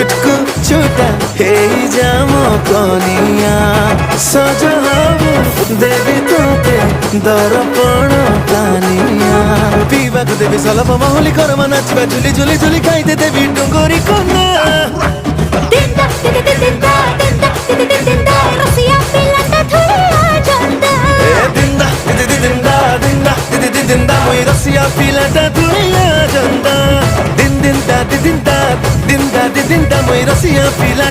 चुटकू छुटा हे जाम कनिया सज देवी तोते दर्पण कानिया पीवा को देवी सलभ माहुली करमा नाचवा झुली झुली झुली खाइते देवी डुंगरी कन्या रसिया पिलाटा धुइया जन्दा दिन दिन दा दिन दा दिन दा दिन दा मैं रसिया पिला